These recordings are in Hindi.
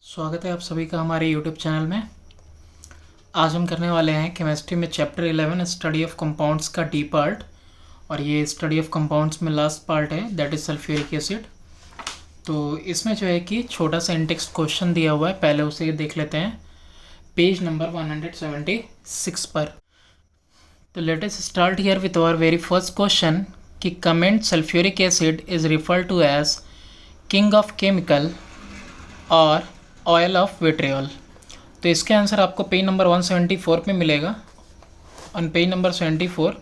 स्वागत है आप सभी का हमारे यूट्यूब चैनल में। आज हम करने वाले हैं केमिस्ट्री में चैप्टर 11 स्टडी ऑफ कंपाउंड्स का डी पार्ट, और ये स्टडी ऑफ कंपाउंड्स में लास्ट पार्ट है, दैट इज़ सल्फ्यूरिक एसिड। तो इसमें जो है कि छोटा सा इंटेक्स्ट क्वेश्चन दिया हुआ है, पहले उसे देख लेते हैं पेज नंबर 176 पर। तो let us start here with our very first question कि comment sulphuric acid is referred to as king of chemical और ऑयल ऑफ विट्रियोल। तो इसके आंसर आपको पेज नंबर 174 पे मिलेगा। On page number 74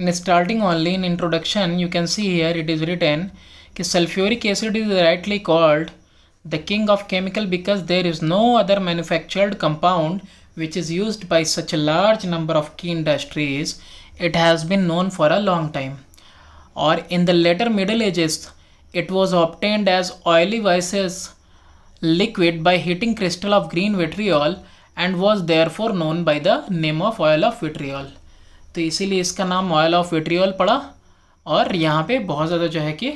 in starting only in introduction you can see here it is written कि sulphuric acid is rightly called the king of chemical because there is no other manufactured compound which is used by such a large number of key industries. It has been known for a long time, और in the later middle ages it was obtained as oily viscous liquid by heating crystal of green vitriol and was therefore known by the name of oil of vitriol। तो इसीलिए इसका नाम ऑयल ऑफ विट्रियोल पड़ा, और यहाँ पे बहुत ज़्यादा जो है कि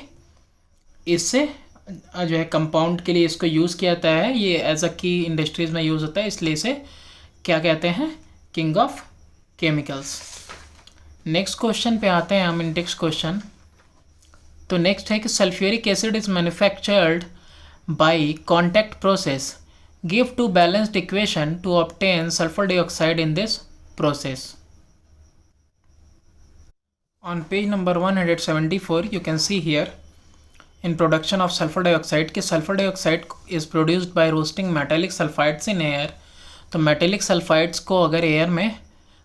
इससे जो है कंपाउंड के लिए इसको यूज़ किया जाता है। ये एज अ की इंडस्ट्रीज़ में यूज़ होता है, इसलिए इसे क्या कहते हैं, king of chemicals. Next question पे आते हैं हम, इंडेक्स क्वेश्चन। तो नेक्स्ट है कि sulphuric acid is manufactured by contact process, give two balanced equation to obtain sulphur dioxide in this process. On page number 174 you can see here in production of sulphur dioxide कि sulphur dioxide is produced by roasting metallic sulphides in air. तो मेटेलिक सल्फाइड्स को अगर एयर में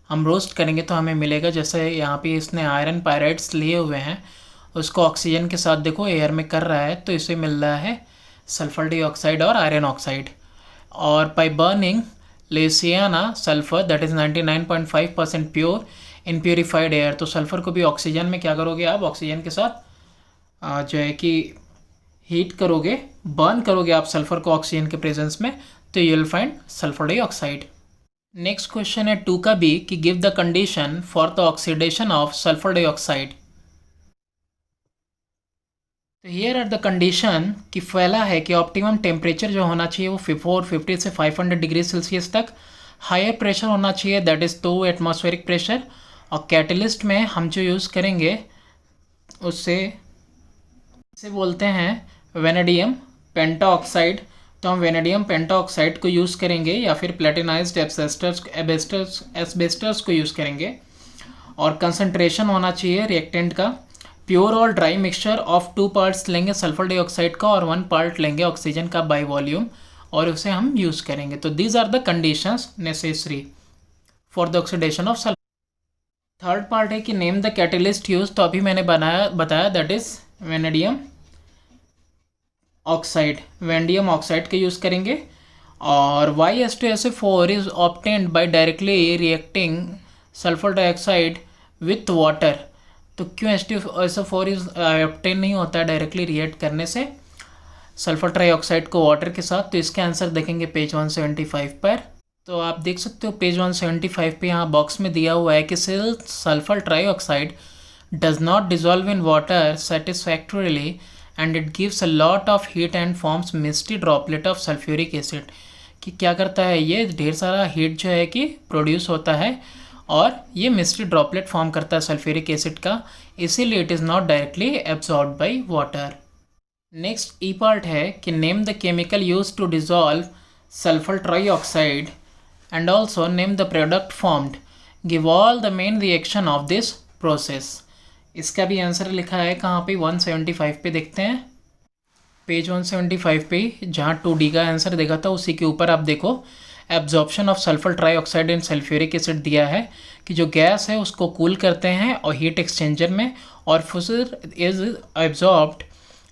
हम रोस्ट करेंगे तो हमें मिलेगा, जैसे यहाँ पे इसने आयरन पायराइड्स लिए हुए हैं, उसको ऑक्सीजन के साथ देखो एयर में कर रहा है, तो इसे मिल रहा है सल्फर डाइऑक्साइड और आयरन ऑक्साइड। और by burning Louisiana sulphur that is 99.5% pure in purified air. तो सल्फर को भी ऑक्सीजन में क्या करोगे आप, ऑक्सीजन के साथ जो है कि हीट करोगे, बर्न करोगे आप सल्फर को ऑक्सीजन के प्रेजेंस में, तो you will find sulphur dioxide. Next question है 2 का बी कि give the condition for the oxidation of sulphur dioxide. तो हियर आर द कंडीशन कि पहला है कि ऑप्टिमम टेम्परेचर जो होना चाहिए वो 450 से 500 डिग्री सेल्सियस तक, हायर प्रेशर होना चाहिए दैट इज़ 2 एटमॉस्फेरिक प्रेशर, और कैटलिस्ट में हम जो यूज़ करेंगे उससे बोलते हैं वेनेडियम पेंटाऑक्साइड। तो हम वेनेडियम पेंटाऑक्साइड को यूज़ करेंगे या फिर प्लेटिनाइज्ड एस्बेस्टर्स को यूज़ करेंगे। और कंसंट्रेशन होना चाहिए रिएक्टेंट का प्योर और ड्राई मिक्सचर ऑफ 2 पार्ट्स लेंगे सल्फर डाइऑक्साइड का और 1 पार्ट लेंगे ऑक्सीजन का बाय वॉल्यूम, और उसे हम यूज़ करेंगे। तो these are the conditions necessary for the oxidation of sulphur. Third part है कि नेम द कैटलिस्ट यूज। तो अभी मैंने बताया that is vanadium oxide, vanadium oxide के यूज़ करेंगे। और YH2SO4 is obtained by directly reacting sulphur dioxide with water. तो क्यों H2SO4 इज ऑब्टेन नहीं होता है डायरेक्टली रिएक्ट करने से सल्फर ट्राइऑक्साइड को वाटर के साथ? तो इसके आंसर देखेंगे पेज 175 पर। तो आप देख सकते हो पेज 175 पे यहाँ बॉक्स में दिया हुआ है कि sulphur trioxide does not dissolve in water satisfactorily and it gives a lot of heat and forms misty droplet of sulphuric acid. कि क्या करता है, ये ढेर सारा हीट जो है कि प्रोड्यूस होता है और ये मिस्टी ड्रॉपलेट फॉर्म करता है सल्फ्यूरिक एसिड का, इसीलिए it is not directly absorbed by water. Next E part है कि name the chemical use to dissolve sulphur trioxide and also name the product formed, give all the main reaction of this process. इसका भी आंसर लिखा है कहाँ पे, 175 पे देखते हैं, पेज 175 पे जहाँ 2D का आंसर देखा था उसी के ऊपर आप देखो absorption of sulphur trioxide and sulphuric acid दिया है कि जो गैस है उसको कूल करते हैं और हीट एक्सचेंजर में, और फिर is absorbed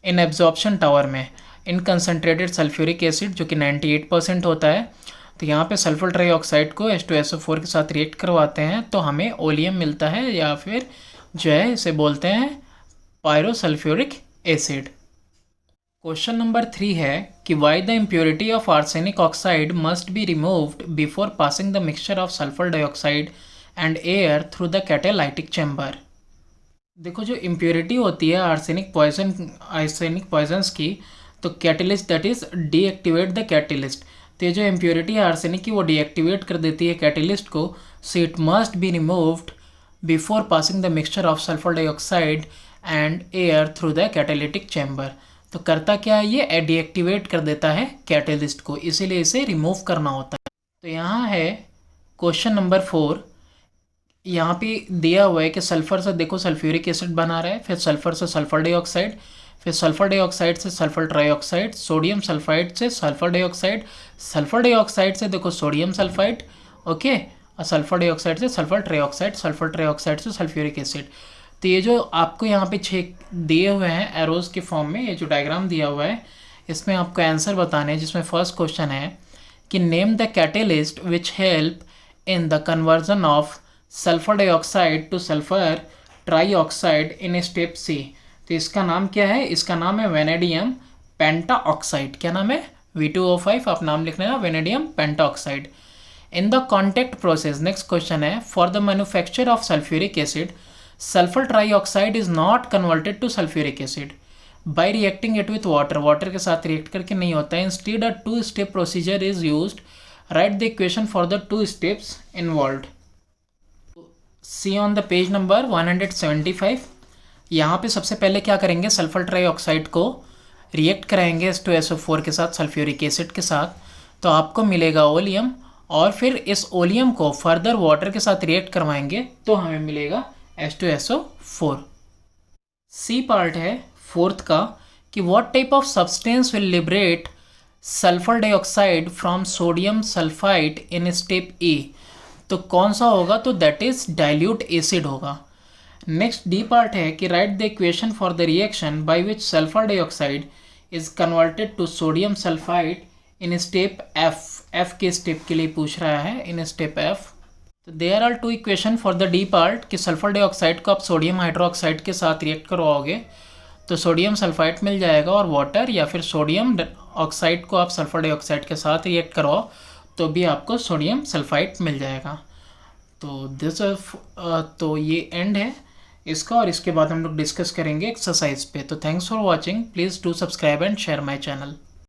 in absorption tower में इन कंसनट्रेटेड सल्फ्यूरिक एसिड जो कि 98% होता है। तो यहाँ पे सल्फर ट्राइऑक्साइड को H2SO4 के साथ रिएक्ट करवाते हैं तो हमें ओलियम मिलता है, या फिर जो है इसे बोलते हैं पायरोसल्फ्यूरिक एसिड। क्वेश्चन नंबर 3 है कि why the impurity of arsenic oxide must be removed before passing the mixture of sulphur dioxide and air through the catalytic chamber. देखो जो इम्प्योरिटी होती है आर्सेनिक पॉइजन्स की, तो catalyst that is deactivate the catalyst. तो ये जो इम्प्योरिटी है आर्सेनिक की वो डीएक्टिवेट कर देती है कैटेलिस्ट को। So it must be removed before passing the mixture of sulphur dioxide and air through the catalytic chamber. तो करता क्या है, ये डीएक्टिवेट कर देता है कैटेलिस्ट को, इसीलिए इसे रिमूव करना होता है। तो यहाँ है क्वेश्चन नंबर 4। यहाँ पे दिया हुआ है कि सल्फर से देखो सल्फ्यूरिक एसिड बना रहा है, फिर सल्फर से सल्फर डाइऑक्साइड, फिर सल्फर डाइऑक्साइड से सल्फर ट्राइऑक्साइड, सोडियम सल्फाइड से सल्फर डाइऑक्साइड, सल्फर डाइऑक्साइड से देखो सोडियम सल्फाइड, ओके, और सल्फर डाइऑक्साइड से सल्फर ट्राइऑक्साइड, सल्फर ट्राइऑक्साइड से सल्फ्यूरिक एसिड। तो ये जो आपको यहाँ पे 6 दिए हुए हैं एरोज के फॉर्म में, ये जो डायग्राम दिया हुआ है इसमें आपको आंसर बताने हैं, जिसमें फर्स्ट क्वेश्चन है कि name the catalyst which help in the conversion of sulphur dioxide to sulphur trioxide in step C. तो इसका नाम क्या है, इसका नाम है वेनेडियम पेंटाऑक्साइड। क्या नाम है, V2O5, आप नाम लिख लेना, vanadium pentoxide. In the contact process, next question है, for the manufacture of sulphuric acid sulphur trioxide is not converted to sulphuric acid by reacting it with water. Water के साथ रिएक्ट करके नहीं होता है। Instead a 2 step procedure is used. Write the equation for the 2 steps involved. See on the page number 175। यहाँ पे सबसे पहले क्या करेंगे, सल्फर ट्राइऑक्साइड को रिएक्ट कराएंगे H2SO4 के साथ, सल्फ्यूरिक एसिड के साथ, तो आपको मिलेगा ओलियम, और फिर इस ओलियम को फर्दर वाटर के साथ रिएक्ट करवाएंगे तो हमें मिलेगा H2SO4। सी पार्ट है 4th का कि what type of substance will liberate sulphur dioxide from sodium sulphide in step A. तो कौन सा होगा, तो दैट इज डाइल्यूट एसिड होगा। नेक्स्ट डी पार्ट है कि write the equation for the reaction by which sulphur dioxide is converted to sodium sulphide in step F. F के स्टेप के लिए पूछ रहा है, इन स्टेप एफ। तो there are 2 equation for the D part कि सल्फर डाइऑक्साइड को आप सोडियम हाइड्रोक्साइड के साथ रिएक्ट करवाओगे तो सोडियम सल्फाइड मिल जाएगा और वाटर, या फिर सोडियम ऑक्साइड को आप सल्फर डाइऑक्साइड के साथ रिएक्ट करवाओ तो भी आपको सोडियम सल्फाइड मिल जाएगा। तो ये एंड है इसका, और इसके बाद हम लोग डिस्कस करेंगे एक्सरसाइज पे। तो thanks for watching, please do subscribe and share my channel.